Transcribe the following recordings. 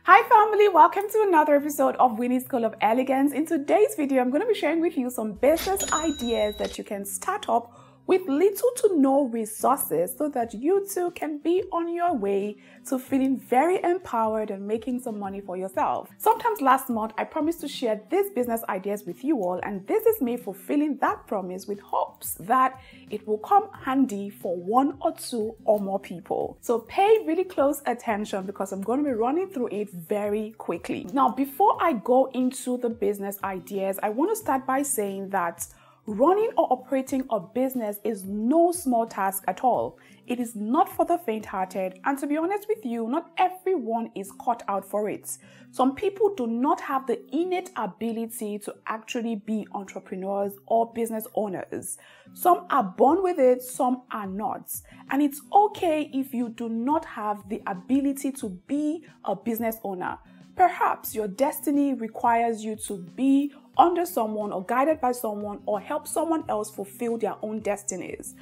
Hi family, welcome to another episode of Winnie's School of Elegance. In today's video, I'm going to be sharing with you some business ideas that you can start up with little to no resources so that you too can be on your way to feeling very empowered and making some money for yourself. Sometimes last month, I promised to share these business ideas with you all, and this is me fulfilling that promise with hopes that it will come handy for one or two or more people. So pay really close attention because I'm going to be running through it very quickly. Now, before I go into the business ideas, I want to start by saying that running or operating a business is no small task at all. It is not for the faint-hearted, and to be honest with you, not everyone is cut out for it. Some people do not have the innate ability to actually be entrepreneurs or business owners. Some are born with it, some are not. And it's okay if you do not have the ability to be a business owner. Perhaps your destiny requires you to be under someone or guided by someone or help someone else fulfill their own destinies.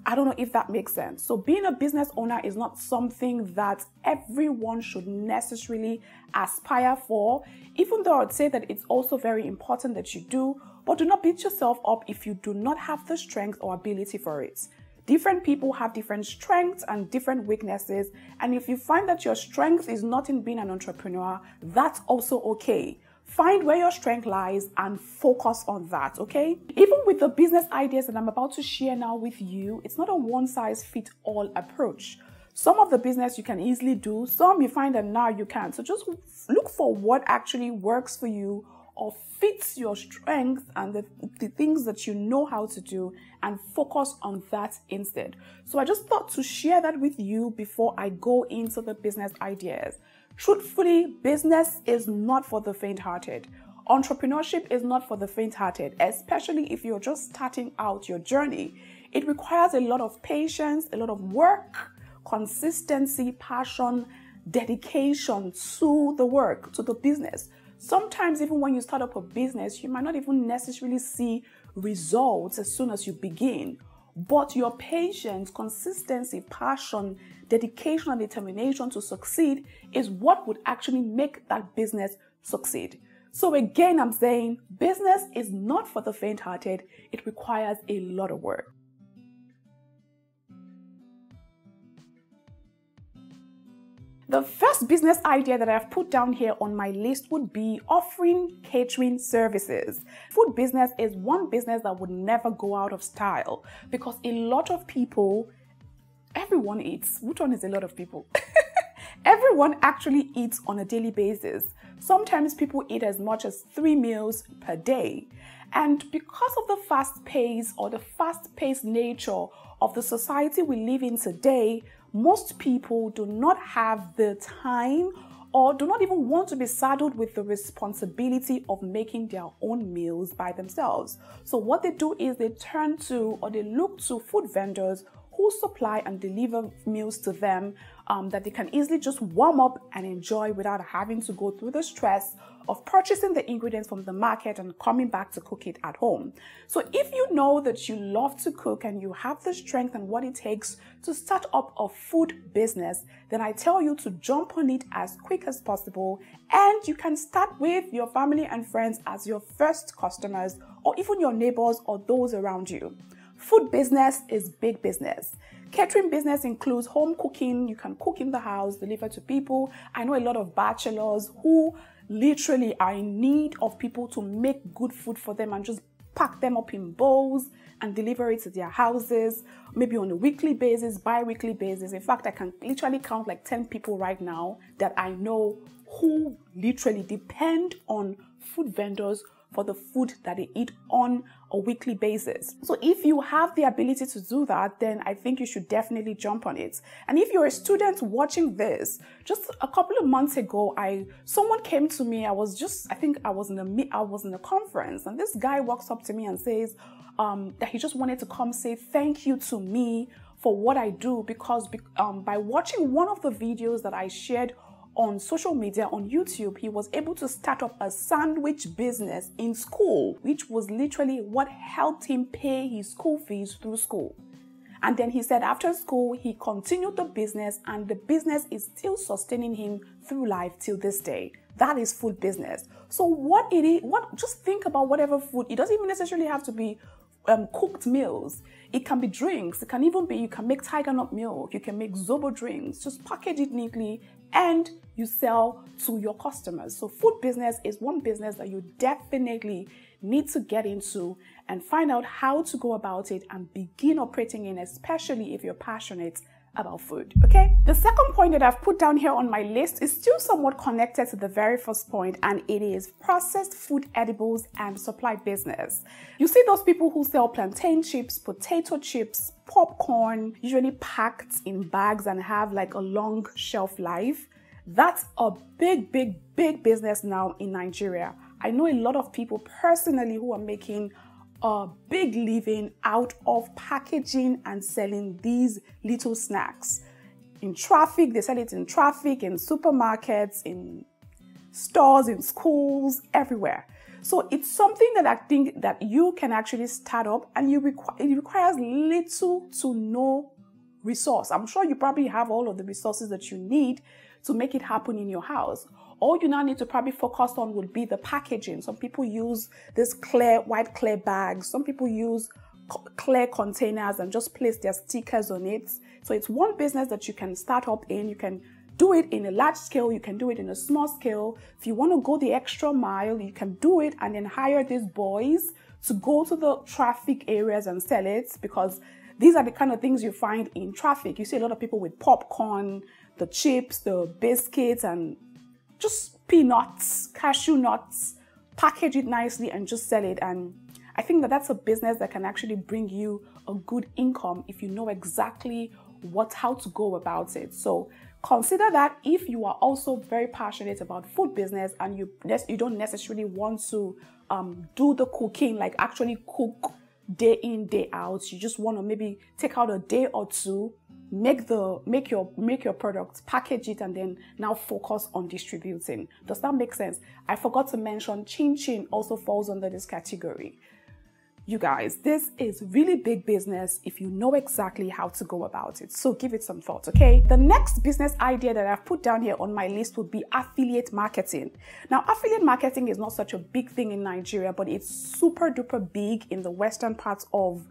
I don't know if that makes sense. So being a business owner is not something that everyone should necessarily aspire for, even though I would say that it's also very important that you do, but do not beat yourself up if you do not have the strength or ability for it. Different people have different strengths and different weaknesses, and if you find that your strength is not in being an entrepreneur, that's also okay. Find where your strength lies and focus on that, okay? Even with the business ideas that I'm about to share now with you, it's not a one-size-fits-all approach. Some of the business you can easily do, some you find that now you can't. So just look for what actually works for you or fits your strength and the things that you know how to do, and focus on that instead. So I just thought to share that with you before I go into the business ideas. Truthfully, business is not for the faint-hearted. Entrepreneurship is not for the faint-hearted, especially if you're just starting out your journey. It requires a lot of patience, a lot of work, consistency, passion, dedication to the work, to the business. Sometimes even when you start up a business, you might not even necessarily see results as soon as you begin. But your patience, consistency, passion, dedication, and determination to succeed is what would actually make that business succeed. So again, I'm saying business is not for the faint-hearted. It requires a lot of work. The first business idea that I've put down here on my list would be offering catering services. Food business is one business that would never go out of style because a lot of people, everyone eats. Which one is a lot of people? Everyone actually eats on a daily basis. Sometimes people eat as much as 3 meals per day. And because of the fast-paced nature of the society we live in today, most people do not have the time or do not even want to be saddled with the responsibility of making their own meals by themselves. So what they do is they turn to or they look to food vendors who supply and deliver meals to them that they can easily just warm up and enjoy without having to go through the stress of purchasing the ingredients from the market and coming back to cook it at home. So if you know that you love to cook and you have the strength and what it takes to start up a food business, then I tell you to jump on it as quick as possible, and you can start with your family and friends as your first customers, or even your neighbors or those around you. Food business is big business. Catering business includes home cooking. You can cook in the house, deliver to people. I know a lot of bachelors who literally are in need of people to make good food for them and just pack them up in bowls and deliver it to their houses, maybe on a weekly basis, bi-weekly basis. In fact, I can literally count like 10 people right now that I know who literally depend on food vendors for the food that they eat on a weekly basis. So if you have the ability to do that, then I think you should definitely jump on it. And if you're a student watching this, just a couple of months ago, someone came to me. I was in a conference, and this guy walks up to me and says that he just wanted to come say thank you to me for what I do because by watching one of the videos that I shared on social media, on YouTube, he was able to start up a sandwich business in school, which was literally what helped him pay his school fees through school. And then he said after school, he continued the business and the business is still sustaining him through life till this day. That is food business. So just think about whatever food. It doesn't even necessarily have to be cooked meals. It can be drinks. It can even be, you can make tiger nut milk. You can make zobo drinks. Just package it neatly and you sell to your customers. So food business is one business that you definitely need to get into and find out how to go about it and begin operating in, especially if you're passionate about food. Okay, the second point that I've put down here on my list is still somewhat connected to the very first point, and it is processed food edibles and supply business. You see those people who sell plantain chips, potato chips, popcorn, usually packed in bags and have like a long shelf life. That's a big business now in Nigeria. I know a lot of people personally who are making a big living out of packaging and selling these little snacks. In traffic, they sell it in traffic, in supermarkets, in stores, in schools, everywhere. So it's something that I think that you can actually start up, and it requires little to no resource. I'm sure you probably have all of the resources that you need to make it happen in your house. All you now need to probably focus on would be the packaging. Some people use this white clear bags. Some people use clear containers and just place their stickers on it. So it's one business that you can start up in. You can do it in a large scale. You can do it in a small scale. If you want to go the extra mile, you can do it and then hire these boys to go to the traffic areas and sell it, because these are the kind of things you find in traffic. You see a lot of people with popcorn, the chips, the biscuits, and just peanuts, cashew nuts, package it nicely and just sell it. And I think that that's a business that can actually bring you a good income if you know exactly how to go about it. So consider that if you are also very passionate about food business and you don't necessarily want to do the cooking, like actually cook day in, day out. You just want to maybe take out a day or two, make your product, package it, and then now focus on distributing. Does that make sense? I forgot to mention Chin Chin also falls under this category. You guys, this is really big business if you know exactly how to go about it. So give it some thought, okay? The next business idea that I've put down here on my list would be affiliate marketing. Now, affiliate marketing is not such a big thing in Nigeria, but it's super duper big in the western parts of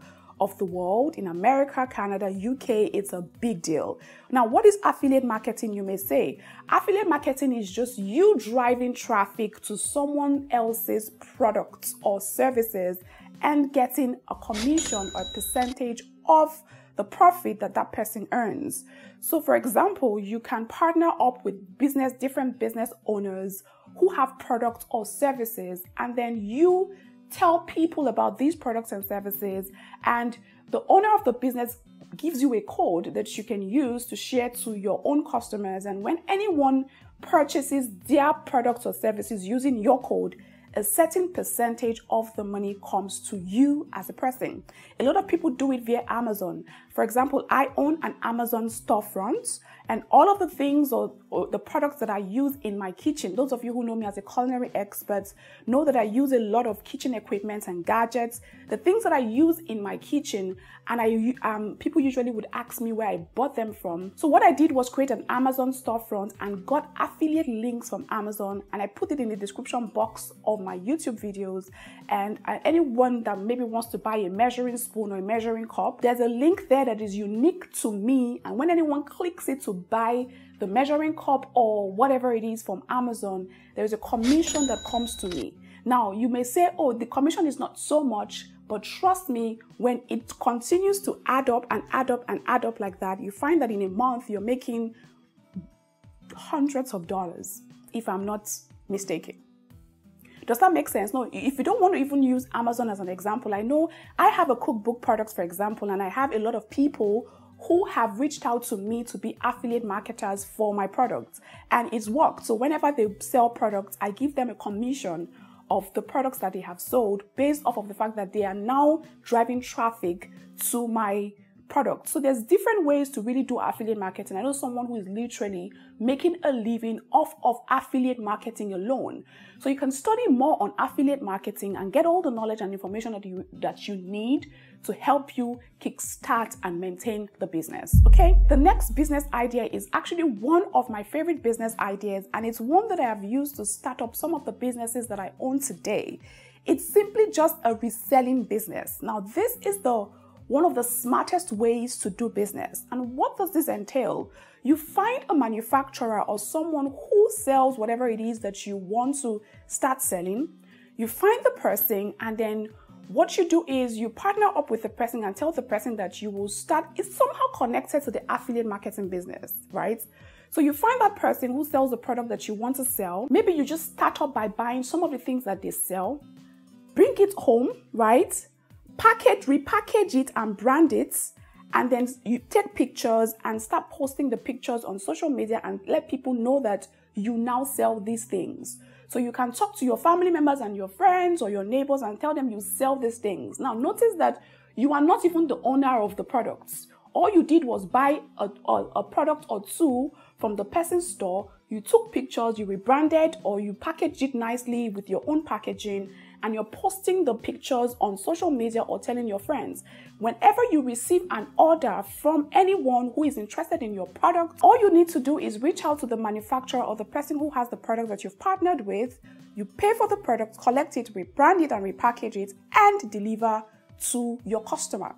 the world. In America, Canada, UK, it's a big deal. Now, what is affiliate marketing, you may say? Affiliate marketing is just you driving traffic to someone else's products or services and getting a commission or a percentage of the profit that that person earns. So for example, you can partner up with different business owners who have products or services, and then you tell people about these products and services, and the owner of the business gives you a code that you can use to share to your own customers. And when anyone purchases their products or services using your code, a certain percentage of the money comes to you as a person. A lot of people do it via Amazon. For example, I own an Amazon storefront, and all of the things or the products that I use in my kitchen, those of you who know me as a culinary expert know that I use a lot of kitchen equipment and gadgets. The things that I use in my kitchen, and people usually would ask me where I bought them from. So what I did was create an Amazon storefront and got affiliate links from Amazon, and I put it in the description box of my YouTube videos. And anyone that maybe wants to buy a measuring spoon or a measuring cup, there's a link there that is unique to me, and when anyone clicks it to buy the measuring cup or whatever it is from Amazon, there is a commission that comes to me. Now, you may say, oh, the commission is not so much, but trust me, when it continues to add up and add up and add up like that, you find that in a month, you're making hundreds of dollars, if I'm not mistaken. Does that make sense? No, if you don't want to even use Amazon as an example, I know I have a cookbook products, for example, and I have a lot of people who have reached out to me to be affiliate marketers for my products, and it's worked. So whenever they sell products, I give them a commission of the products that they have sold based off of the fact that they are now driving traffic to my products. So there's different ways to really do affiliate marketing. I know someone who is literally making a living off of affiliate marketing alone. So you can study more on affiliate marketing and get all the knowledge and information that you need to help you kickstart and maintain the business. Okay, the next business idea is actually one of my favorite business ideas, and it's one that I have used to start up some of the businesses that I own today. It's simply just a reselling business. Now, this is one of the smartest ways to do business. And what does this entail? You find a manufacturer or someone who sells whatever it is that you want to start selling. You find the person, and then what you do is you partner up with the person and tell the person that you will start. It's somehow connected to the affiliate marketing business, right? So you find that person who sells the product that you want to sell. Maybe you just start up by buying some of the things that they sell, bring it home, right? Repackage it and brand it, and then you take pictures and start posting the pictures on social media and let people know that you now sell these things. So you can talk to your family members and your friends or your neighbors and tell them you sell these things. Now notice that you are not even the owner of the products. All you did was buy a product or two from the person's store. You took pictures, you rebranded, or you packaged it nicely with your own packaging, and you're posting the pictures on social media or telling your friends. Whenever you receive an order from anyone who is interested in your product, all you need to do is reach out to the manufacturer or the person who has the product that you've partnered with. You pay for the product, collect it, rebrand it and repackage it, and deliver to your customer.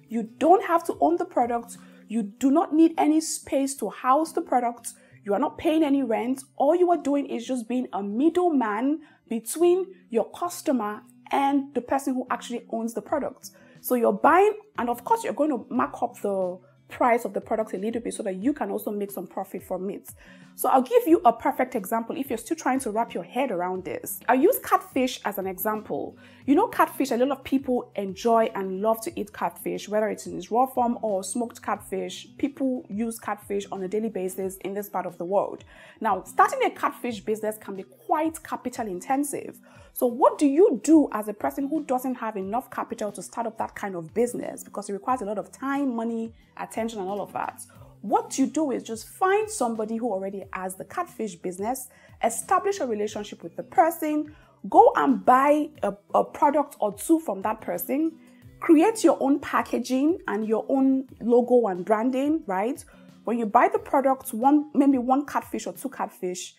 You don't have to own the product. You do not need any space to house the product. You are not paying any rent. All you are doing is just being a middleman between your customer and the person who actually owns the product. So you're buying, and of course you're going to mark up the price of the product a little bit so that you can also make some profit from it. So I'll give you a perfect example if you're still trying to wrap your head around this. I'll use catfish as an example. You know, catfish, a lot of people enjoy and love to eat catfish, whether it's in its raw form or smoked catfish. People use catfish on a daily basis in this part of the world. Now, starting a catfish business can be quite capital intensive. So what do you do as a person who doesn't have enough capital to start up that kind of business? Because it requires a lot of time, money, attention, and all of that. What you do is just find somebody who already has the catfish business, establish a relationship with the person, go and buy a product or two from that person, create your own packaging and your own logo and branding, right? When you buy the product, maybe one catfish or two catfish,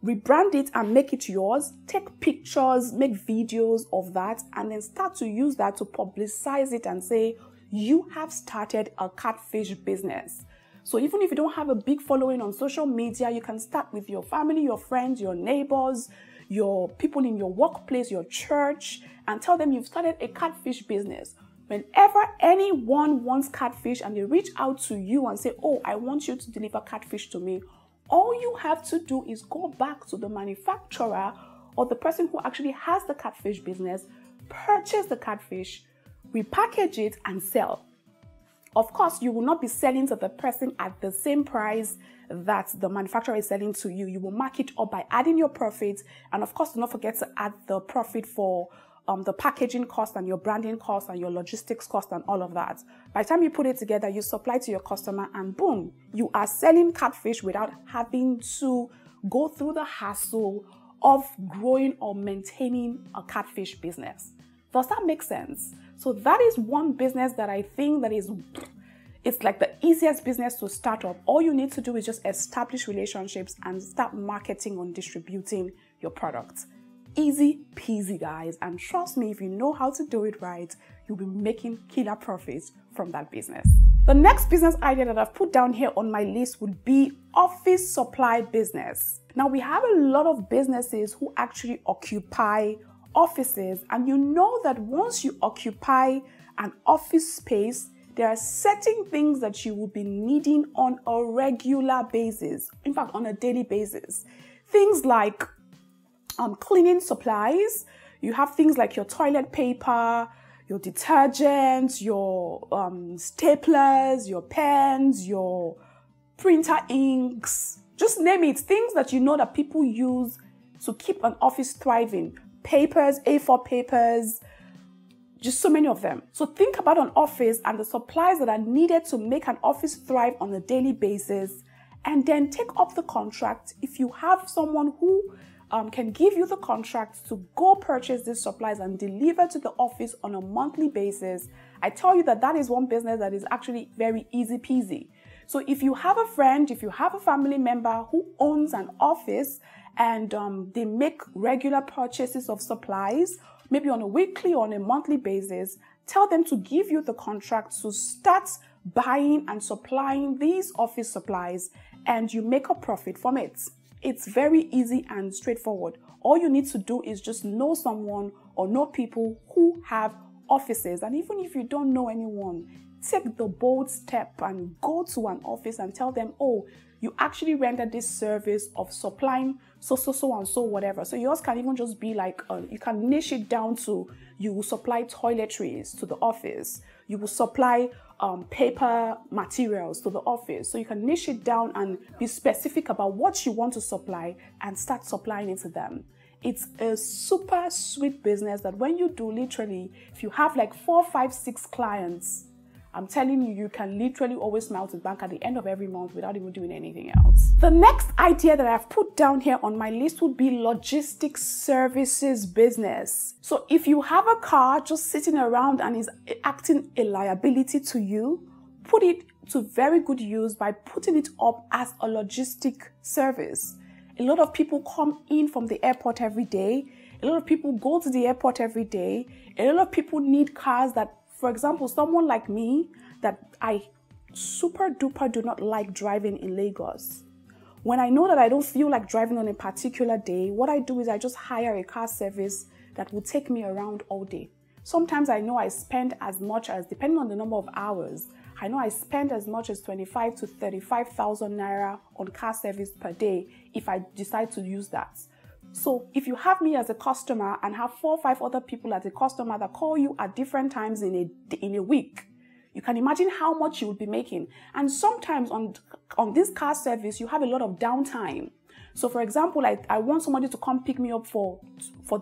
rebrand it and make it yours, take pictures, make videos of that, and then start to use that to publicize it and say, you have started a catfish business. So even if you don't have a big following on social media, you can start with your family, your friends, your neighbors, your people in your workplace, your church, and tell them you've started a catfish business. Whenever anyone wants catfish and they reach out to you and say, oh, I want you to deliver catfish to me, all you have to do is go back to the manufacturer or the person who actually has the catfish business, purchase the catfish, repackage it, and sell. Of course, you will not be selling to the person at the same price that the manufacturer is selling to you. You will mark it up by adding your profit. And of course, do not forget to add the profit for the packaging cost and your branding cost and your logistics cost and all of that. By the time you put it together, you supply to your customer and boom, you are selling catfish without having to go through the hassle of growing or maintaining a catfish business. Does that make sense? So that is one business that I think that it's like the easiest business to start up. All you need to do is just establish relationships and start marketing and distributing your products. Easy peasy, guys. And trust me, if you know how to do it right, you'll be making killer profits from that business. The next business idea that I've put down here on my list would be office supply business. Now, we have a lot of businesses who actually occupy offices, and you know that once you occupy an office space, there are certain things that you will be needing on a regular basis, in fact on a daily basis. Things like cleaning supplies. You have things like your toilet paper, your detergents, your staplers, your pens, your printer inks, just name it. Things that you know that people use to keep an office thriving. Papers, A4 papers, Just so many of them. So think about an office and the supplies that are needed to make an office thrive on a daily basis, and then take up the contract. If you have someone who can give you the contract to go purchase these supplies and deliver to the office on a monthly basis, I tell you that that is one business that is actually very easy peasy. So if you have a friend, if you have a family member who owns an office and they make regular purchases of supplies, maybe on a weekly or on a monthly basis, tell them to give you the contract to start buying and supplying these office supplies, and you make a profit from it. It's very easy and straightforward. All you need to do is just know someone or know people who have offices. And even if you don't know anyone, take the bold step and go to an office and tell them, oh, you actually render this service of supplying so and so whatever. So yours can even just be like, you can niche it down to, you will supply toiletries to the office. You will supply paper materials to the office. So you can niche it down and be specific about what you want to supply and start supplying it to them. It's a super sweet business that when you do, literally, if you have like 4, 5, 6 clients, I'm telling you, you can literally always smile to the bank at the end of every month without even doing anything else. The next idea that I've put down here on my list would be logistics services business. So if you have a car just sitting around and is acting a liability to you, put it to very good use by putting it up as a logistic service. A lot of people come in from the airport every day. A lot of people go to the airport every day. A lot of people need cars that, for example, someone like me, that I super duper do not like driving in Lagos. When I know that I don't feel like driving on a particular day, what I do is I just hire a car service that will take me around all day. Sometimes I know I spend as much as, depending on the number of hours, I know I spend as much as 25 to 35,000 naira on car service per day if I decide to use that. So if you have me as a customer and have 4 or 5 other people as a customer that call you at different times in a week, you can imagine how much you would be making. And sometimes on this car service, you have a lot of downtime. So for example, I want somebody to come pick me up for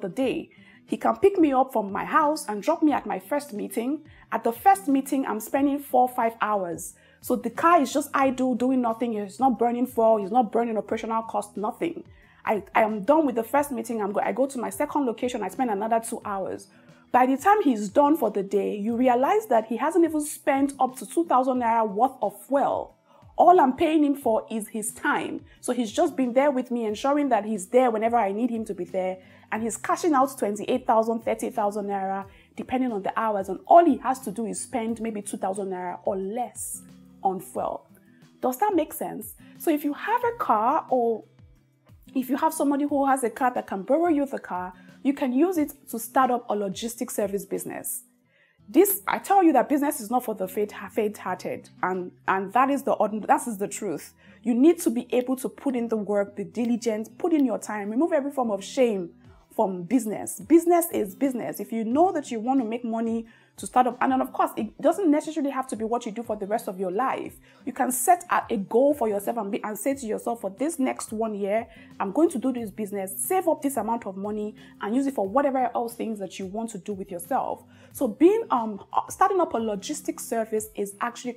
the day. He can pick me up from my house and drop me at my first meeting. At the first meeting, I'm spending 4 or 5 hours. So the car is just idle, doing nothing. It's not burning fuel. It's not burning operational cost, nothing. I am done with the first meeting. I go to my second location. I spend another 2 hours. By the time he's done for the day, you realize that he hasn't even spent up to 2,000 naira worth of fuel. All I'm paying him for is his time. So he's just been there with me, ensuring that he's there whenever I need him to be there. And he's cashing out 28,000, 30,000 naira, depending on the hours. And all he has to do is spend maybe 2,000 naira or less on fuel. Does that make sense? So if you have a car, or if you have somebody who has a car that can borrow you the car, you can use it to start up a logistics service business. I tell you that business is not for the faint-hearted, and that is the truth. You need to be able to put in the work, be diligent, put in your time, remove every form of shame from business. Business is business. If you know that you want to make money to start up, and then of course, it doesn't necessarily have to be what you do for the rest of your life. You can set a goal for yourself and say to yourself, for this next 1 year, I'm going to do this business, save up this amount of money and use it for whatever else things that you want to do with yourself. So starting up a logistics service is actually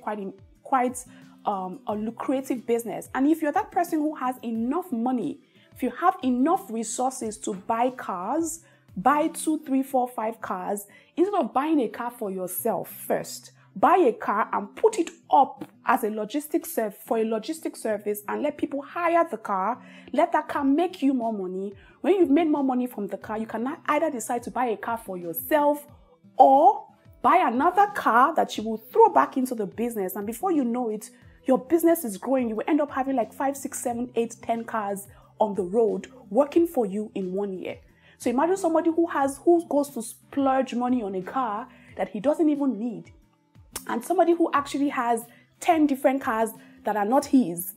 quite a lucrative business. And if you're that person who has enough money, if you have enough resources to buy cars, buy 2, 3, 4, 5 cars, instead of buying a car for yourself first, buy a car and put it up as a logistics service and let people hire the car. Let that car make you more money. When you've made more money from the car, you can either decide to buy a car for yourself or buy another car that you will throw back into the business. And before you know it, your business is growing. You will end up having like 5, 6, 7, 8, 10 cars on the road working for you in 1 year. So imagine somebody who goes to splurge money on a car that he doesn't even need, and somebody who actually has 10 different cars that are not his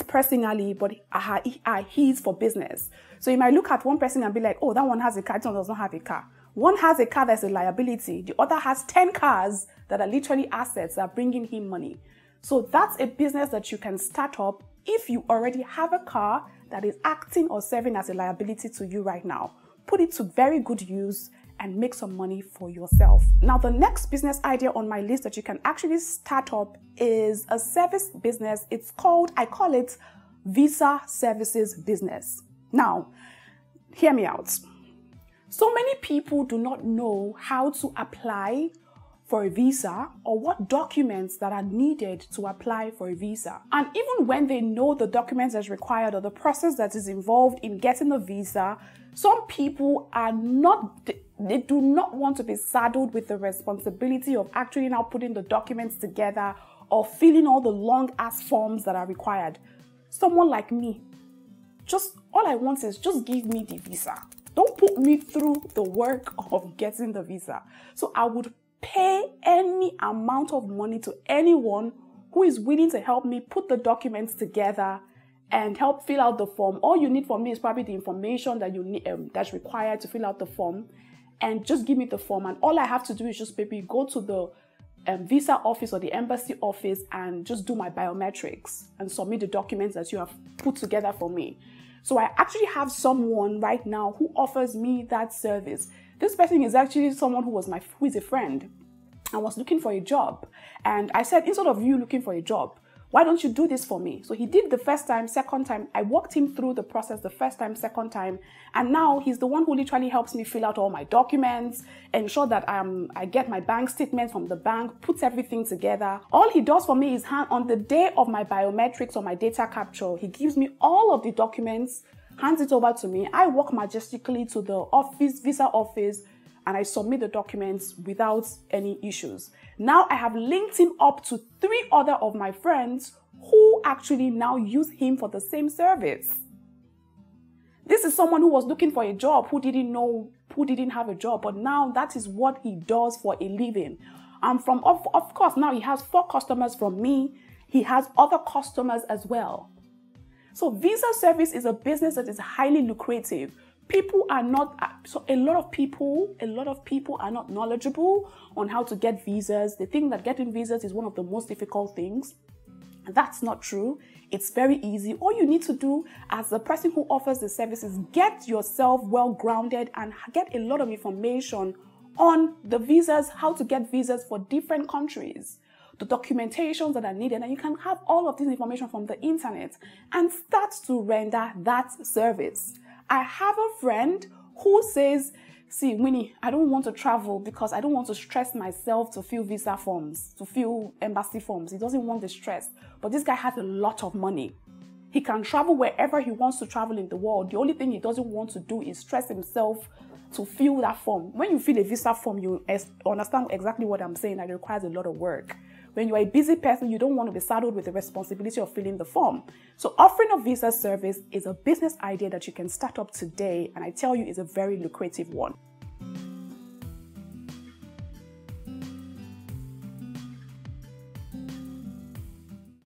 personally, but are his for business. So you might look at one person and be like, oh, that one has a car, that one does not have a car. One has a car that's a liability. The other has 10 cars that are literally assets that are bringing him money. So that's a business that you can start up if you already have a car that is acting or serving as a liability to you right now. Put it to very good use and make some money for yourself. Now, the next business idea on my list that you can actually start up is a service business. I call it Visa Services Business. Now, hear me out. So many people do not know how to apply for a visa or what documents that are needed to apply for a visa. And even when they know the documents that's required or the process that is involved in getting a visa, some people they do not want to be saddled with the responsibility of actually now putting the documents together or filling all the long ass forms that are required. Someone like me, all I want is just give me the visa. Don't put me through the work of getting the visa. So I would pay any amount of money to anyone who is willing to help me put the documents together and help fill out the form. All you need from me is probably the information that you need, that's required to fill out the form, and just give me the form. And all I have to do is just maybe go to the visa office or the embassy office and just do my biometrics and submit the documents that you have put together for me. So I actually have someone right now who offers me that service. This person is actually someone who is a friend and was looking for a job. And I said, instead of you looking for a job, why don't you do this for me? So he did the first time, second time. I walked him through the process the first time, second time. And now he's the one who literally helps me fill out all my documents, ensure that I get my bank statement from the bank, puts everything together. All he does for me is on the day of my biometrics or my data capture, he gives me all of the documents, hands it over to me. I walk majestically to the visa office, and I submit the documents without any issues. Now I have linked him up to 3 other of my friends who actually now use him for the same service. This is someone who was looking for a job, who didn't have a job, but now that is what he does for a living. And of course, now he has 4 customers from me. He has other customers as well. So visa service is a business that is highly lucrative. A lot of people are not knowledgeable on how to get visas. They think that getting visas is one of the most difficult things. That's not true. It's very easy. All you need to do as the person who offers the service is get yourself well grounded and get a lot of information on the visas, how to get visas for different countries, the documentations that are needed, and you can have all of this information from the internet and start to render that service. I have a friend who says, see, Winnie, I don't want to travel because I don't want to stress myself to fill visa forms, to fill embassy forms. He doesn't want the stress. But this guy has a lot of money. He can travel wherever he wants to travel in the world. The only thing he doesn't want to do is stress himself to fill that form. When you fill a visa form, you understand exactly what I'm saying, that it requires a lot of work. When you're a busy person, you don't want to be saddled with the responsibility of filling the form. So offering a visa service is a business idea that you can start up today, and I tell you, it's a very lucrative one.